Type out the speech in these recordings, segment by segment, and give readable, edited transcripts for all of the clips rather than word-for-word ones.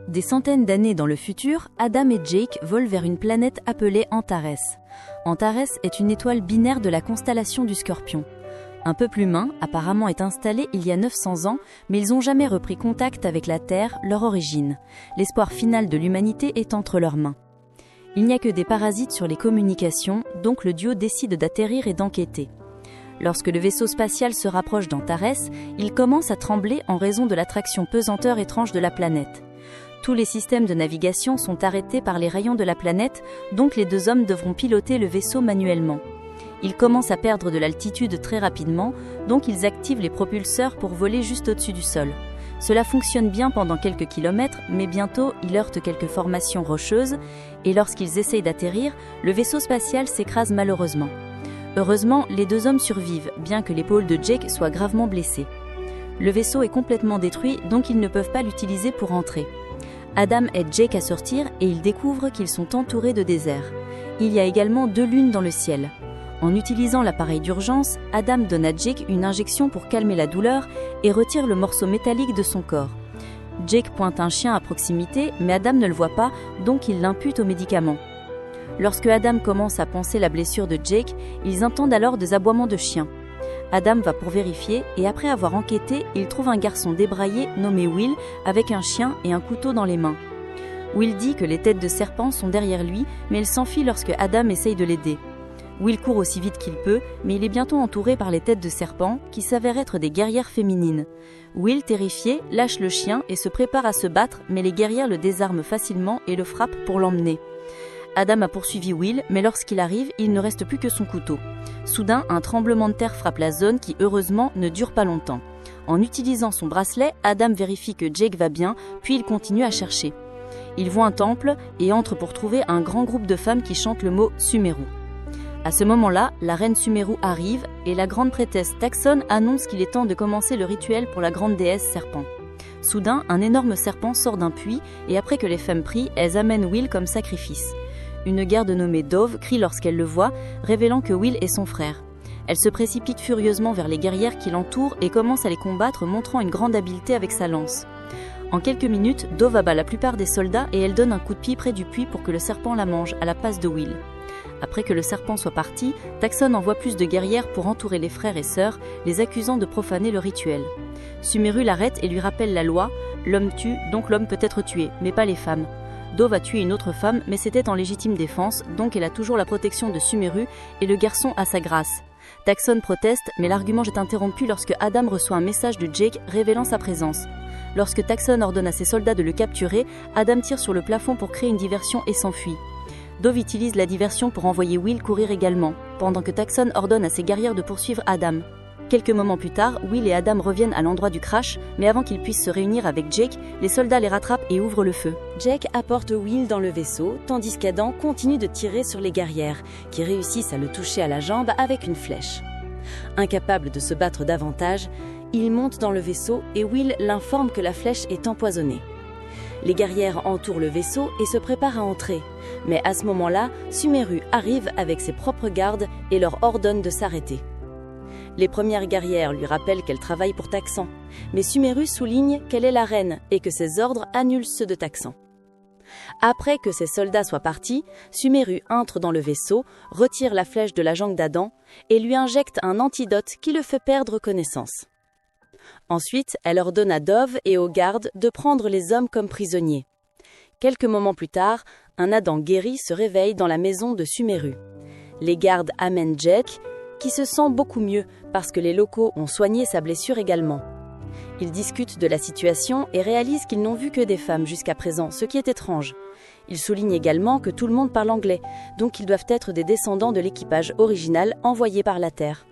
Des centaines d'années dans le futur, Adam et Jake volent vers une planète appelée Antares. Antares est une étoile binaire de la constellation du Scorpion. Un peuple humain, apparemment, est installé il y a 900 ans, mais ils n'ont jamais repris contact avec la Terre, leur origine. L'espoir final de l'humanité est entre leurs mains. Il n'y a que des parasites sur les communications, donc le duo décide d'atterrir et d'enquêter. Lorsque le vaisseau spatial se rapproche d'Antares, il commence à trembler en raison de l'attraction pesanteur étrange de la planète. Tous les systèmes de navigation sont arrêtés par les rayons de la planète, donc les deux hommes devront piloter le vaisseau manuellement. Ils commencent à perdre de l'altitude très rapidement, donc ils activent les propulseurs pour voler juste au-dessus du sol. Cela fonctionne bien pendant quelques kilomètres, mais bientôt ils heurtent quelques formations rocheuses, et lorsqu'ils essayent d'atterrir, le vaisseau spatial s'écrase malheureusement. Heureusement, les deux hommes survivent, bien que l'épaule de Jake soit gravement blessée. Le vaisseau est complètement détruit, donc ils ne peuvent pas l'utiliser pour entrer. Adam aide Jake à sortir et ils découvrent qu'ils sont entourés de désert. Il y a également 2 lunes dans le ciel. En utilisant l'appareil d'urgence, Adam donne à Jake une injection pour calmer la douleur et retire le morceau métallique de son corps. Jake pointe un chien à proximité, mais Adam ne le voit pas, donc il l'impute au médicament. Lorsque Adam commence à panser la blessure de Jake, ils entendent alors des aboiements de chiens. Adam va pour vérifier et après avoir enquêté, il trouve un garçon débraillé nommé Will avec un chien et un couteau dans les mains. Will dit que les têtes de serpents sont derrière lui, mais il s'enfuit lorsque Adam essaye de l'aider. Will court aussi vite qu'il peut, mais il est bientôt entouré par les têtes de serpents qui s'avèrent être des guerrières féminines. Will, terrifié, lâche le chien et se prépare à se battre, mais les guerrières le désarment facilement et le frappent pour l'emmener. Adam a poursuivi Will, mais lorsqu'il arrive, il ne reste plus que son couteau. Soudain, un tremblement de terre frappe la zone qui, heureusement, ne dure pas longtemps. En utilisant son bracelet, Adam vérifie que Jake va bien, puis il continue à chercher. Il voit un temple et entre pour trouver un grand groupe de femmes qui chantent le mot Sumeru. À ce moment-là, la reine Sumeru arrive et la grande prêtresse Taxon annonce qu'il est temps de commencer le rituel pour la grande déesse serpent. Soudain, un énorme serpent sort d'un puits et après que les femmes prient, elles amènent Will comme sacrifice. Une garde nommée Dove crie lorsqu'elle le voit, révélant que Will est son frère. Elle se précipite furieusement vers les guerrières qui l'entourent et commence à les combattre, montrant une grande habileté avec sa lance. En quelques minutes, Dove abat la plupart des soldats et elle donne un coup de pied près du puits pour que le serpent la mange à la place de Will. Après que le serpent soit parti, Taxon envoie plus de guerrières pour entourer les frères et sœurs, les accusant de profaner le rituel. Sumeru l'arrête et lui rappelle la loi, l'homme tue, donc l'homme peut être tué, mais pas les femmes. Dove a tué une autre femme, mais c'était en légitime défense, donc elle a toujours la protection de Sumeru et le garçon a sa grâce. Taxon proteste, mais l'argument est interrompu lorsque Adam reçoit un message de Jake révélant sa présence. Lorsque Taxon ordonne à ses soldats de le capturer, Adam tire sur le plafond pour créer une diversion et s'enfuit. Dove utilise la diversion pour envoyer Will courir également, pendant que Taxon ordonne à ses guerrières de poursuivre Adam. Quelques moments plus tard, Will et Adam reviennent à l'endroit du crash, mais avant qu'ils puissent se réunir avec Jake, les soldats les rattrapent et ouvrent le feu. Jake apporte Will dans le vaisseau, tandis qu'Adam continue de tirer sur les guerrières, qui réussissent à le toucher à la jambe avec une flèche. Incapable de se battre davantage, il monte dans le vaisseau et Will l'informe que la flèche est empoisonnée. Les guerrières entourent le vaisseau et se préparent à entrer, mais à ce moment-là, Sumeru arrive avec ses propres gardes et leur ordonne de s'arrêter. Les premières guerrières lui rappellent qu'elle travaille pour Taxan, mais Sumeru souligne qu'elle est la reine et que ses ordres annulent ceux de Taxan. Après que ses soldats soient partis, Sumeru entre dans le vaisseau, retire la flèche de la jambe d'Adam et lui injecte un antidote qui le fait perdre connaissance. Ensuite, elle ordonne à Dove et aux gardes de prendre les hommes comme prisonniers. Quelques moments plus tard, un Adam guéri se réveille dans la maison de Sumeru. Les gardes amènent Jake, qui se sent beaucoup mieux parce que les locaux ont soigné sa blessure également. Ils discutent de la situation et réalisent qu'ils n'ont vu que des femmes jusqu'à présent, ce qui est étrange. Ils soulignent également que tout le monde parle anglais, donc ils doivent être des descendants de l'équipage original envoyé par la Terre.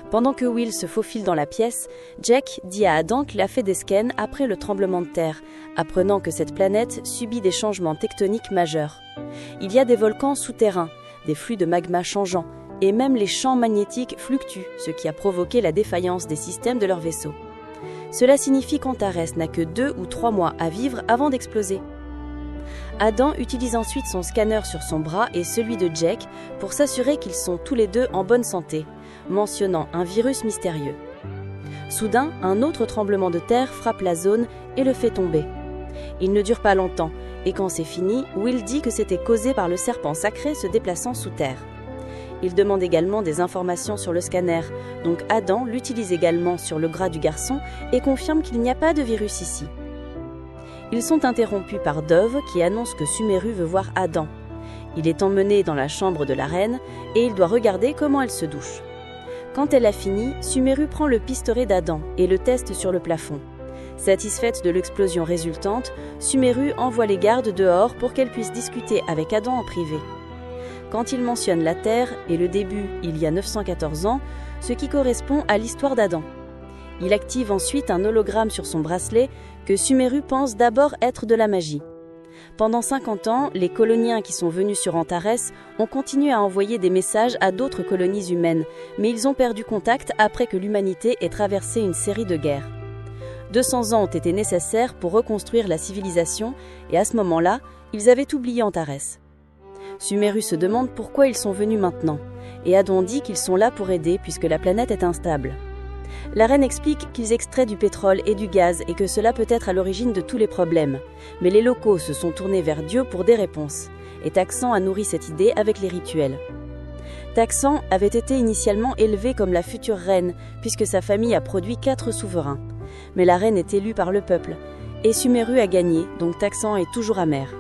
Pendant que Will se faufile dans la pièce, Jake dit à Adam qu'il a fait des scans après le tremblement de terre, apprenant que cette planète subit des changements tectoniques majeurs. Il y a des volcans souterrains, des flux de magma changeants, et même les champs magnétiques fluctuent, ce qui a provoqué la défaillance des systèmes de leur vaisseau. Cela signifie qu'Antares n'a que 2 ou 3 mois à vivre avant d'exploser. Adam utilise ensuite son scanner sur son bras et celui de Jake pour s'assurer qu'ils sont tous les deux en bonne santé, mentionnant un virus mystérieux. Soudain, un autre tremblement de terre frappe la zone et le fait tomber. Il ne dure pas longtemps, et quand c'est fini, Will dit que c'était causé par le serpent sacré se déplaçant sous terre. Il demande également des informations sur le scanner, donc Adam l'utilise également sur le gras du garçon et confirme qu'il n'y a pas de virus ici. Ils sont interrompus par Dove qui annonce que Sumeru veut voir Adam. Il est emmené dans la chambre de la reine et il doit regarder comment elle se douche. Quand elle a fini, Sumeru prend le pistolet d'Adam et le teste sur le plafond. Satisfaite de l'explosion résultante, Sumeru envoie les gardes dehors pour qu'elle puisse discuter avec Adam en privé. Quand il mentionne la Terre et le début il y a 914 ans, ce qui correspond à l'histoire d'Adam. Il active ensuite un hologramme sur son bracelet que Sumeru pense d'abord être de la magie. Pendant 50 ans, les coloniens qui sont venus sur Antares ont continué à envoyer des messages à d'autres colonies humaines, mais ils ont perdu contact après que l'humanité ait traversé une série de guerres. 200 ans ont été nécessaires pour reconstruire la civilisation et à ce moment-là, ils avaient oublié Antares. Sumeru se demande pourquoi ils sont venus maintenant, et Adam dit qu'ils sont là pour aider puisque la planète est instable. La reine explique qu'ils extraient du pétrole et du gaz et que cela peut être à l'origine de tous les problèmes. Mais les locaux se sont tournés vers Dieu pour des réponses, et Taxan a nourri cette idée avec les rituels. Taxan avait été initialement élevé comme la future reine puisque sa famille a produit 4 souverains. Mais la reine est élue par le peuple, et Sumeru a gagné, donc Taxan est toujours amer.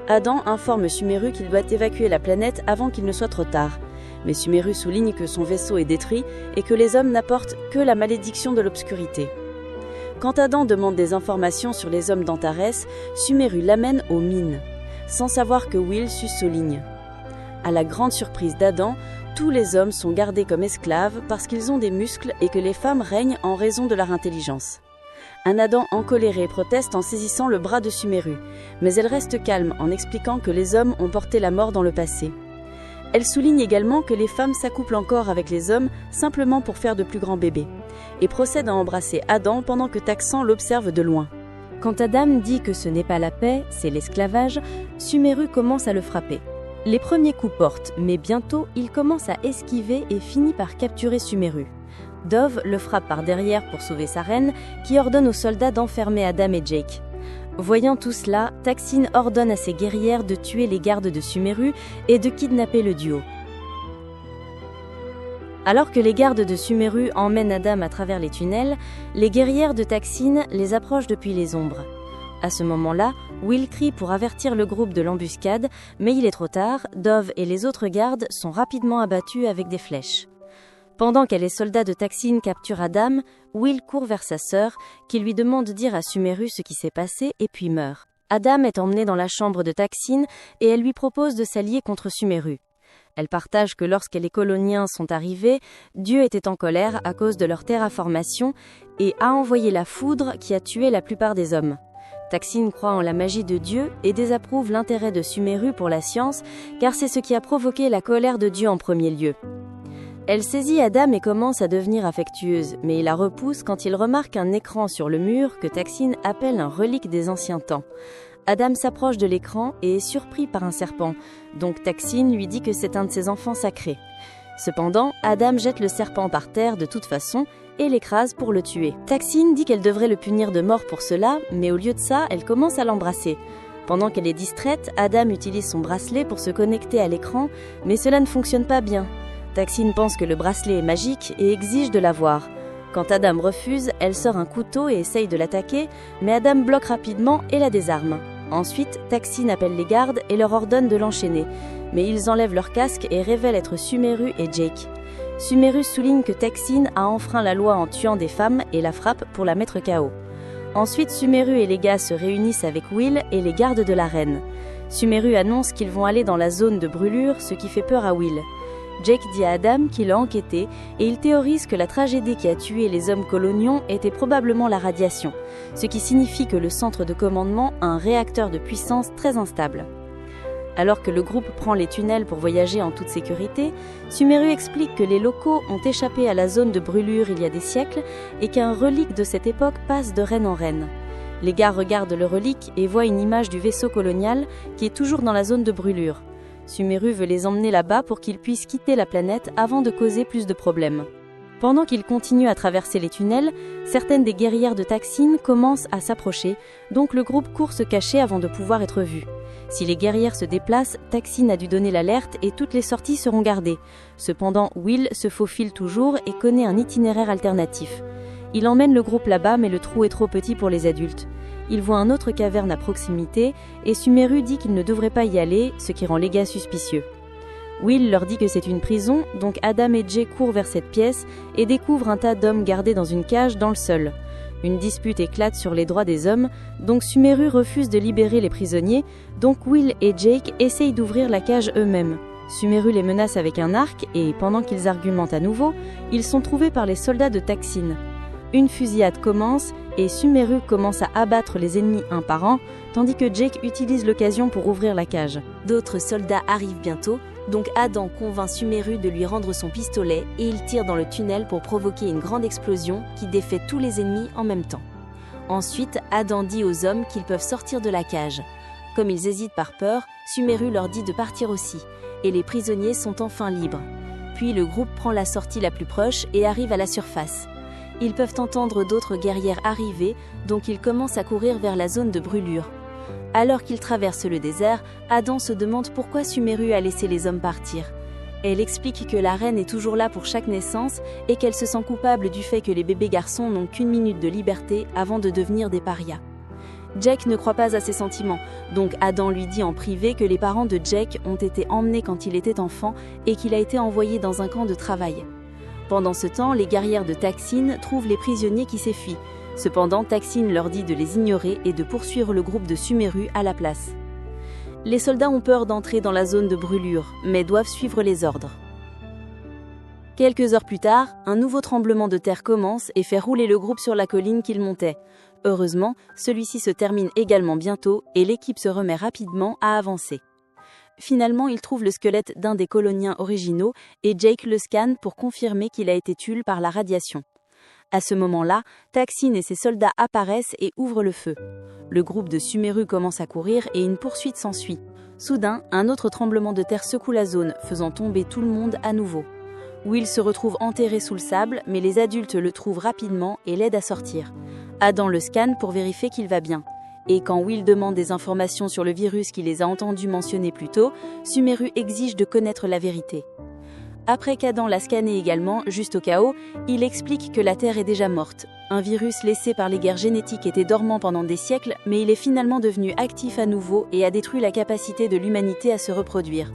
Adam informe Sumeru qu'il doit évacuer la planète avant qu'il ne soit trop tard. Mais Sumeru souligne que son vaisseau est détruit et que les hommes n'apportent que la malédiction de l'obscurité. Quand Adam demande des informations sur les hommes d'Antares, Sumeru l'amène aux mines, sans savoir que Will suce aux lignes. À la grande surprise d'Adam, tous les hommes sont gardés comme esclaves parce qu'ils ont des muscles et que les femmes règnent en raison de leur intelligence. Un Adam encoléré proteste en saisissant le bras de Sumeru, mais elle reste calme en expliquant que les hommes ont porté la mort dans le passé. Elle souligne également que les femmes s'accouplent encore avec les hommes simplement pour faire de plus grands bébés, et procède à embrasser Adam pendant que Taxan l'observe de loin. Quand Adam dit que ce n'est pas la paix, c'est l'esclavage, Sumeru commence à le frapper. Les premiers coups portent, mais bientôt il commence à esquiver et finit par capturer Sumeru. Dove le frappe par derrière pour sauver sa reine, qui ordonne aux soldats d'enfermer Adam et Jake. Voyant tout cela, Taxin ordonne à ses guerrières de tuer les gardes de Sumeru et de kidnapper le duo. Alors que les gardes de Sumeru emmènent Adam à travers les tunnels, les guerrières de Taxin les approchent depuis les ombres. À ce moment-là, Will crie pour avertir le groupe de l'embuscade, mais il est trop tard, Dove et les autres gardes sont rapidement abattus avec des flèches. Pendant que les soldats de Taxin capturent Adam, Will court vers sa sœur, qui lui demande de dire à Sumeru ce qui s'est passé et puis meurt. Adam est emmené dans la chambre de Taxin et elle lui propose de s'allier contre Sumeru. Elle partage que lorsque les coloniens sont arrivés, Dieu était en colère à cause de leur terraformation et a envoyé la foudre qui a tué la plupart des hommes. Taxin croit en la magie de Dieu et désapprouve l'intérêt de Sumeru pour la science, car c'est ce qui a provoqué la colère de Dieu en premier lieu. Elle saisit Adam et commence à devenir affectueuse, mais il la repousse quand il remarque un écran sur le mur que Taxin appelle un relique des anciens temps. Adam s'approche de l'écran et est surpris par un serpent, donc Taxin lui dit que c'est un de ses enfants sacrés. Cependant, Adam jette le serpent par terre de toute façon et l'écrase pour le tuer. Taxin dit qu'elle devrait le punir de mort pour cela, mais au lieu de ça, elle commence à l'embrasser. Pendant qu'elle est distraite, Adam utilise son bracelet pour se connecter à l'écran, mais cela ne fonctionne pas bien. Taxin pense que le bracelet est magique et exige de l'avoir. Quand Adam refuse, elle sort un couteau et essaye de l'attaquer, mais Adam bloque rapidement et la désarme. Ensuite, Taxin appelle les gardes et leur ordonne de l'enchaîner, mais ils enlèvent leur casque et révèlent être Sumeru et Jake. Sumeru souligne que Taxin a enfreint la loi en tuant des femmes et la frappe pour la mettre KO. Ensuite, Sumeru et les gars se réunissent avec Will et les gardes de la reine. Sumeru annonce qu'ils vont aller dans la zone de brûlure, ce qui fait peur à Will. Jake dit à Adam qu'il a enquêté et il théorise que la tragédie qui a tué les hommes coloniaux était probablement la radiation, ce qui signifie que le centre de commandement a un réacteur de puissance très instable. Alors que le groupe prend les tunnels pour voyager en toute sécurité, Sumeru explique que les locaux ont échappé à la zone de brûlure il y a des siècles et qu'un relique de cette époque passe de reine en reine. Les gars regardent le relique et voient une image du vaisseau colonial qui est toujours dans la zone de brûlure. Sumeru veut les emmener là-bas pour qu'ils puissent quitter la planète avant de causer plus de problèmes. Pendant qu'ils continuent à traverser les tunnels, certaines des guerrières de Taksin commencent à s'approcher, donc le groupe court se cacher avant de pouvoir être vu. Si les guerrières se déplacent, Taksin a dû donner l'alerte et toutes les sorties seront gardées. Cependant, Will se faufile toujours et connaît un itinéraire alternatif. Il emmène le groupe là-bas, mais le trou est trop petit pour les adultes. Il voit une autre caverne à proximité et Sumeru dit qu'il ne devrait pas y aller, ce qui rend les gars suspicieux. Will leur dit que c'est une prison, donc Adam et Jay courent vers cette pièce et découvrent un tas d'hommes gardés dans une cage dans le sol. Une dispute éclate sur les droits des hommes, donc Sumeru refuse de libérer les prisonniers, donc Will et Jake essayent d'ouvrir la cage eux-mêmes. Sumeru les menace avec un arc et, pendant qu'ils argumentent à nouveau, ils sont trouvés par les soldats de Taksin. Une fusillade commence et Sumeru commence à abattre les ennemis un par un, tandis que Jake utilise l'occasion pour ouvrir la cage. D'autres soldats arrivent bientôt, donc Adam convainc Sumeru de lui rendre son pistolet et il tire dans le tunnel pour provoquer une grande explosion qui défait tous les ennemis en même temps. Ensuite, Adam dit aux hommes qu'ils peuvent sortir de la cage. Comme ils hésitent par peur, Sumeru leur dit de partir aussi, et les prisonniers sont enfin libres. Puis le groupe prend la sortie la plus proche et arrive à la surface. Ils peuvent entendre d'autres guerrières arriver, donc ils commencent à courir vers la zone de brûlure. Alors qu'ils traversent le désert, Adam se demande pourquoi Sumeru a laissé les hommes partir. Elle explique que la reine est toujours là pour chaque naissance et qu'elle se sent coupable du fait que les bébés garçons n'ont qu'une minute de liberté avant de devenir des parias. Jake ne croit pas à ses sentiments, donc Adam lui dit en privé que les parents de Jake ont été emmenés quand il était enfant et qu'il a été envoyé dans un camp de travail. Pendant ce temps, les guerrières de Taksin trouvent les prisonniers qui s'enfuient. Cependant, Taksin leur dit de les ignorer et de poursuivre le groupe de Sumeru à la place. Les soldats ont peur d'entrer dans la zone de brûlure, mais doivent suivre les ordres. Quelques heures plus tard, un nouveau tremblement de terre commence et fait rouler le groupe sur la colline qu'ils montaient. Heureusement, celui-ci se termine également bientôt et l'équipe se remet rapidement à avancer. Finalement, ils trouvent le squelette d'un des coloniens originaux et Jake le scanne pour confirmer qu'il a été tué par la radiation. À ce moment-là, Taksin et ses soldats apparaissent et ouvrent le feu. Le groupe de Sumeru commence à courir et une poursuite s'ensuit. Soudain, un autre tremblement de terre secoue la zone, faisant tomber tout le monde à nouveau. Will se retrouve enterré sous le sable, mais les adultes le trouvent rapidement et l'aident à sortir. Adam le scanne pour vérifier qu'il va bien. Et quand Will demande des informations sur le virus qu'il les a entendus mentionner plus tôt, Sumeru exige de connaître la vérité. Après qu'Adam l'a scanné également, juste au cas où, il explique que la Terre est déjà morte. Un virus laissé par les guerres génétiques était dormant pendant des siècles, mais il est finalement devenu actif à nouveau et a détruit la capacité de l'humanité à se reproduire.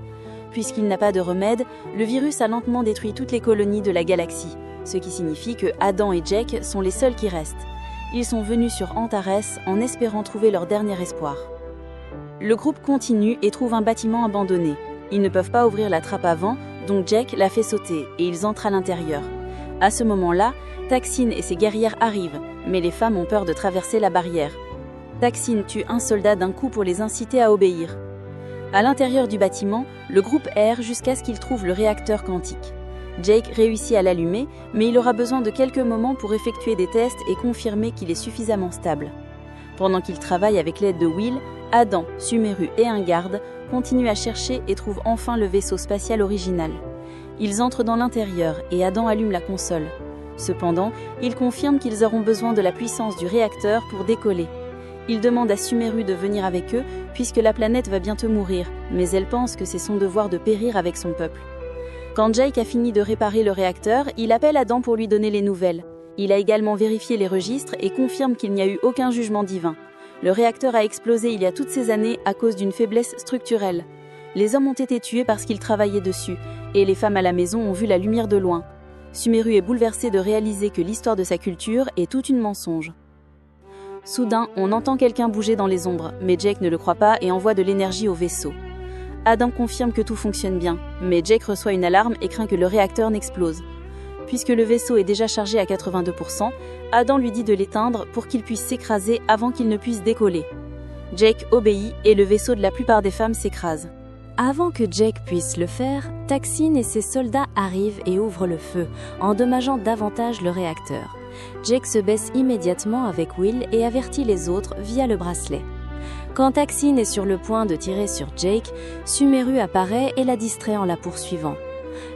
Puisqu'il n'a pas de remède, le virus a lentement détruit toutes les colonies de la galaxie, ce qui signifie que Adam et Jake sont les seuls qui restent. Ils sont venus sur Antares en espérant trouver leur dernier espoir. Le groupe continue et trouve un bâtiment abandonné. Ils ne peuvent pas ouvrir la trappe avant, donc Jake la fait sauter et ils entrent à l'intérieur. À ce moment-là, Taksin et ses guerrières arrivent, mais les femmes ont peur de traverser la barrière. Taksin tue un soldat d'un coup pour les inciter à obéir. À l'intérieur du bâtiment, le groupe erre jusqu'à ce qu'il trouve le réacteur quantique. Jake réussit à l'allumer, mais il aura besoin de quelques moments pour effectuer des tests et confirmer qu'il est suffisamment stable. Pendant qu'il travaille avec l'aide de Will, Adam, Sumeru et un garde continuent à chercher et trouvent enfin le vaisseau spatial original. Ils entrent dans l'intérieur et Adam allume la console. Cependant, il confirme qu'ils auront besoin de la puissance du réacteur pour décoller. Il demande à Sumeru de venir avec eux puisque la planète va bientôt mourir, mais elle pense que c'est son devoir de périr avec son peuple. Quand Jake a fini de réparer le réacteur, il appelle Adam pour lui donner les nouvelles. Il a également vérifié les registres et confirme qu'il n'y a eu aucun jugement divin. Le réacteur a explosé il y a toutes ces années à cause d'une faiblesse structurelle. Les hommes ont été tués parce qu'ils travaillaient dessus, et les femmes à la maison ont vu la lumière de loin. Sumeru est bouleversé de réaliser que l'histoire de sa culture est toute une mensonge. Soudain, on entend quelqu'un bouger dans les ombres, mais Jake ne le croit pas et envoie de l'énergie au vaisseau. Adam confirme que tout fonctionne bien, mais Jake reçoit une alarme et craint que le réacteur n'explose. Puisque le vaisseau est déjà chargé à 82%, Adam lui dit de l'éteindre pour qu'il puisse s'écraser avant qu'il ne puisse décoller. Jake obéit et le vaisseau de la plupart des femmes s'écrase. Avant que Jake puisse le faire, Taksin et ses soldats arrivent et ouvrent le feu, endommageant davantage le réacteur. Jake se baisse immédiatement avec Will et avertit les autres via le bracelet. Quand Taksin est sur le point de tirer sur Jake, Sumeru apparaît et la distrait en la poursuivant.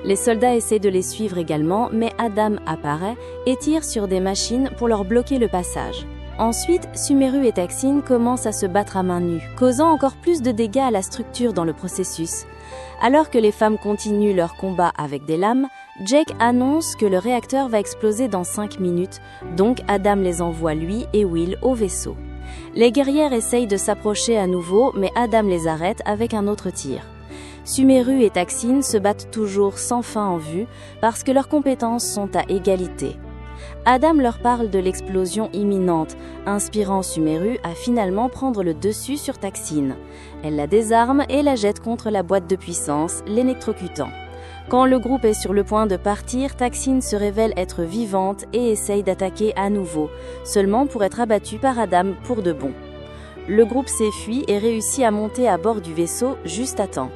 Les soldats essaient de les suivre également, mais Adam apparaît et tire sur des machines pour leur bloquer le passage. Ensuite, Sumeru et Taksin commencent à se battre à main nue, causant encore plus de dégâts à la structure dans le processus. Alors que les femmes continuent leur combat avec des lames, Jake annonce que le réacteur va exploser dans 5 minutes, donc Adam les envoie lui et Will au vaisseau. Les guerrières essayent de s'approcher à nouveau, mais Adam les arrête avec un autre tir. Sumeru et Taksin se battent toujours sans fin en vue parce que leurs compétences sont à égalité. Adam leur parle de l'explosion imminente, inspirant Sumeru à finalement prendre le dessus sur Taksin. Elle la désarme et la jette contre la boîte de puissance, l'électrocutant. Quand le groupe est sur le point de partir, Taksin se révèle être vivante et essaye d'attaquer à nouveau, seulement pour être abattue par Adam pour de bon. Le groupe s'enfuit et réussit à monter à bord du vaisseau juste à temps.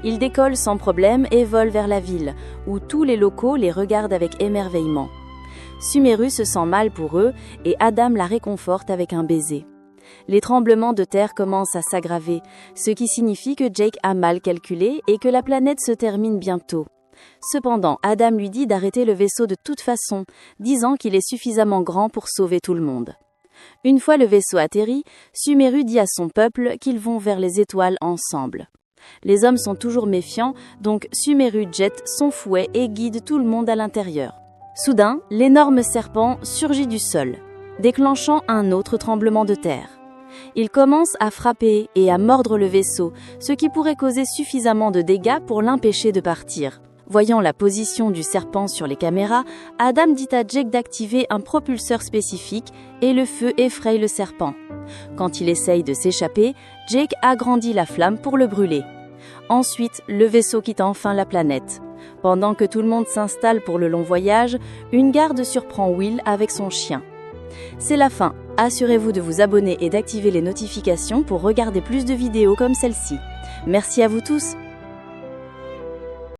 Ils décollent sans problème et volent vers la ville, où tous les locaux les regardent avec émerveillement. Sumeru se sent mal pour eux et Adam la réconforte avec un baiser. Les tremblements de terre commencent à s'aggraver, ce qui signifie que Jake a mal calculé et que la planète se termine bientôt. Cependant, Adam lui dit d'arrêter le vaisseau de toute façon, disant qu'il est suffisamment grand pour sauver tout le monde. Une fois le vaisseau atterri, Sumeru dit à son peuple qu'ils vont vers les étoiles ensemble. Les hommes sont toujours méfiants, donc Sumeru jette son fouet et guide tout le monde à l'intérieur. Soudain, l'énorme serpent surgit du sol, déclenchant un autre tremblement de terre. Il commence à frapper et à mordre le vaisseau, ce qui pourrait causer suffisamment de dégâts pour l'empêcher de partir. Voyant la position du serpent sur les caméras, Adam dit à Jake d'activer un propulseur spécifique et le feu effraie le serpent. Quand il essaye de s'échapper, Jake agrandit la flamme pour le brûler. Ensuite, le vaisseau quitte enfin la planète. Pendant que tout le monde s'installe pour le long voyage, une garde surprend Will avec son chien. C'est la fin. Assurez-vous de vous abonner et d'activer les notifications pour regarder plus de vidéos comme celle-ci. Merci à vous tous.